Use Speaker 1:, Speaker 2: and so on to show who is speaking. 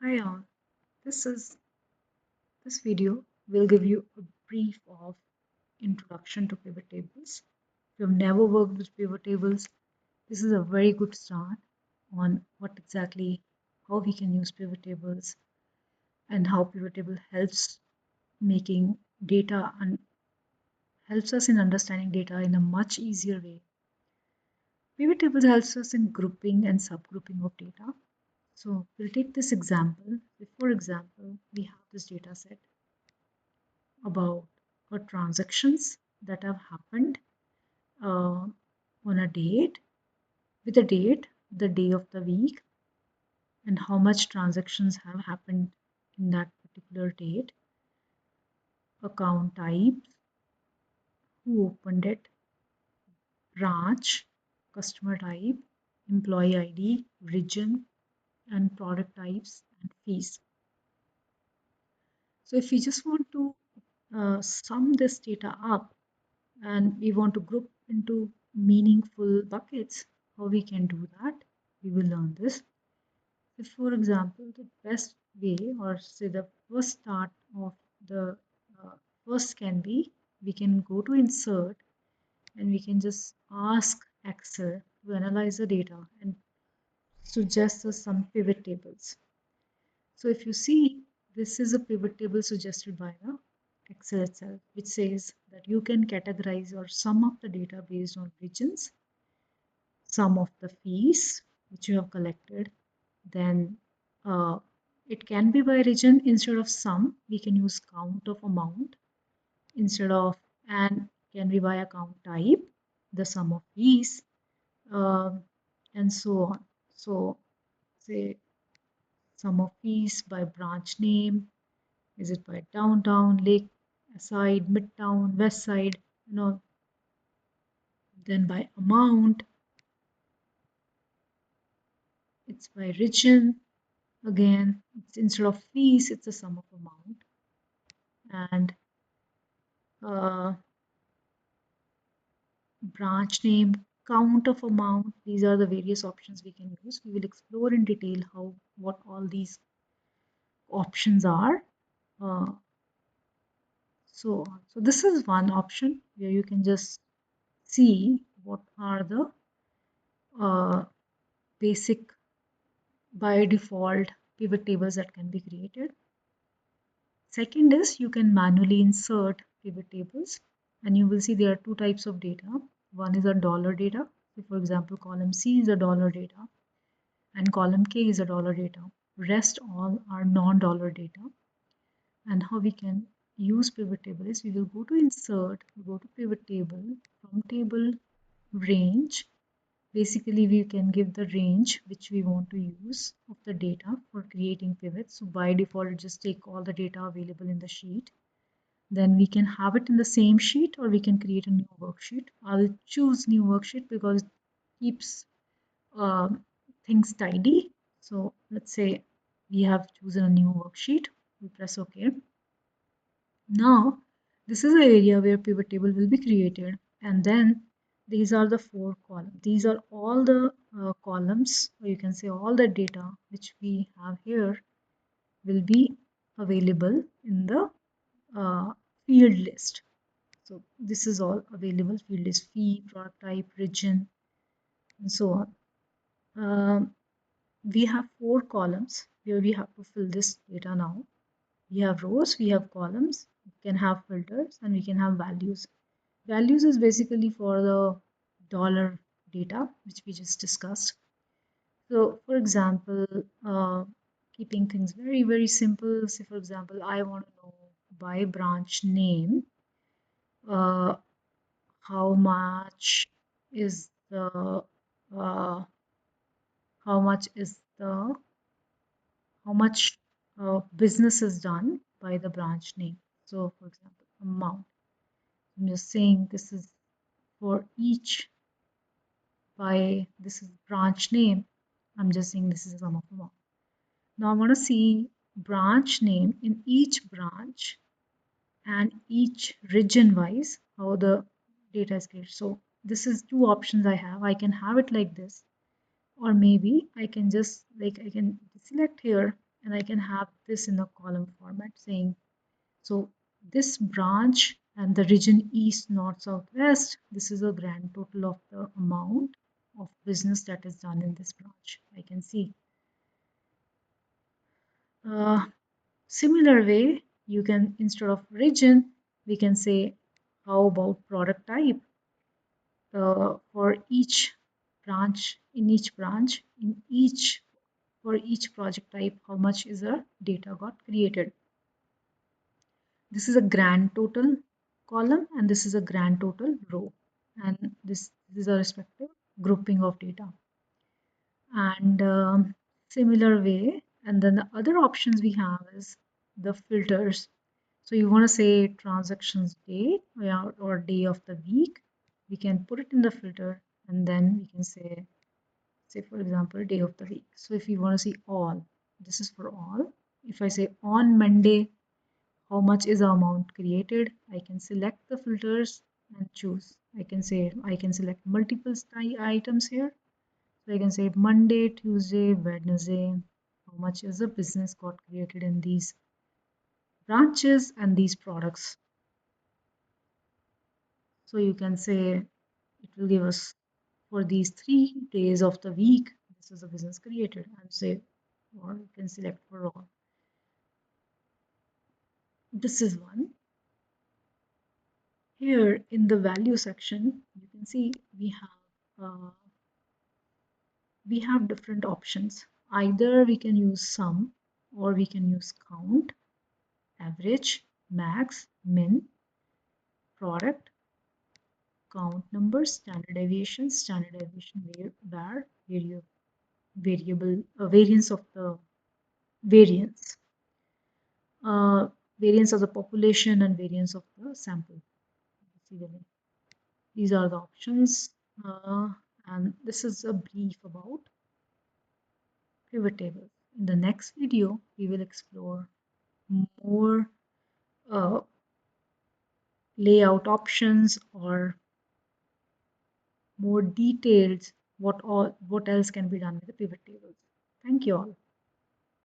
Speaker 1: Hi all. This video will give you a brief of introduction to pivot tables. If you have never worked with pivot tables, this is a very good start on what exactly how we can use pivot tables and how pivot table helps making data and helps us in understanding data in a much easier way. Pivot tables helps us in grouping and subgrouping of data. So we'll take this example. For example, we have this data set about transactions that have happened on a date, with a date, the day of the week, and how much transactions have happened in that particular date, account type, who opened it, branch, customer type, employee ID, region, and product types and fees. So if we just want to sum this data up and we want to group into meaningful buckets, how we can do that, we will learn this. If, for example, the best way, or say the first start of the first can be, we can go to insert and we can just ask Excel to analyze the data and suggest us some pivot tables. So if you see, this is a pivot table suggested by the Excel itself, which says that you can categorize or sum up the data based on regions, sum of the fees which you have collected, then it can be by region. Instead of sum, we can use count of amount instead of, and can be by account type, the sum of fees, um, and so on. So say sum of fees by branch name. Is it by downtown, lake side, midtown, west side, then by amount, it's by region. Again, it's instead of fees, it's a sum of amount. And uh, branch name, count of amount. These are the various options we can use. We will explore in detail what all these options are. Uh, so this is one option where you can just see what are the basic by default pivot tables that can be created. Second is you can manually insert pivot tables, and you will see there are two types of data. One is a dollar data. So for example, column C is a dollar data and column K is a dollar data. Rest all are non-dollar data. And how we can use pivot table is we will go to insert, go to pivot table, from table range. Basically, we can give the range which we want to use of the data for creating pivots. So by default, just take all the data available in the sheet. Then we can have it in the same sheet or we can create a new worksheet. I'll choose new worksheet because it keeps um, things tidy. So let's say we have chosen a new worksheet. We press OK. Now, this is the area where pivot table will be created, and then these are the four columns. These are all the columns, or you can say all the data which we have here will be available in the uh, field list. So this is all available. Field list fee, product type, region, and so on. We have four columns where we have to fill this data now. We have rows, we have columns, we can have filters, and we can have values. Values is basically for the dollar data, which we just discussed. So, for example, keeping things very, very simple, say, for example, I want to know by branch name uh, how much is the uh, how much is the how much business is done by the branch name. So, for example, amount. I'm just saying this is for each by this is branch name. I'm just saying this is a sum of amount. Now I want to see branch name in each branch and each region wise how the data is created. So this is two options I have. I can have it like this, or maybe I can just I can select here and I can have this in a column format saying, so this branch and the region east, north, south, west, this is a grand total of the amount of business that is done in this branch. I can see. Similar way, you can, instead of region, we can say, how about product type? For each branch, for each project type, how much is the data got created? This is a grand total column and this is a grand total row, and this is a respective grouping of data. And similar way, and then the other options we have is the filters. So you want to say transactions date or day of the week, we can put it in the filter, and then we can say for example day of the week. So if you want to see all, this is for all. If I say on Monday, how much is the amount created, I can select the filters and choose. I can select multiple items here. So I can say Monday, Tuesday, Wednesday, how much is the business got created in these branches and these products. So you can say it will give us for these 3 days of the week, this is a business created, and say, or you can select for all. This is one. Here in the value section, you can see we have different options. Either we can use sum, or we can use count, average, max, min, product, count numbers, standard deviation var, variance of the variance, uh, variance of the population and variance of the sample. These are the options, and this is a brief about pivot tables. In the next video, we will explore more layout options or more details what else can be done with the pivot tables. Thank you all.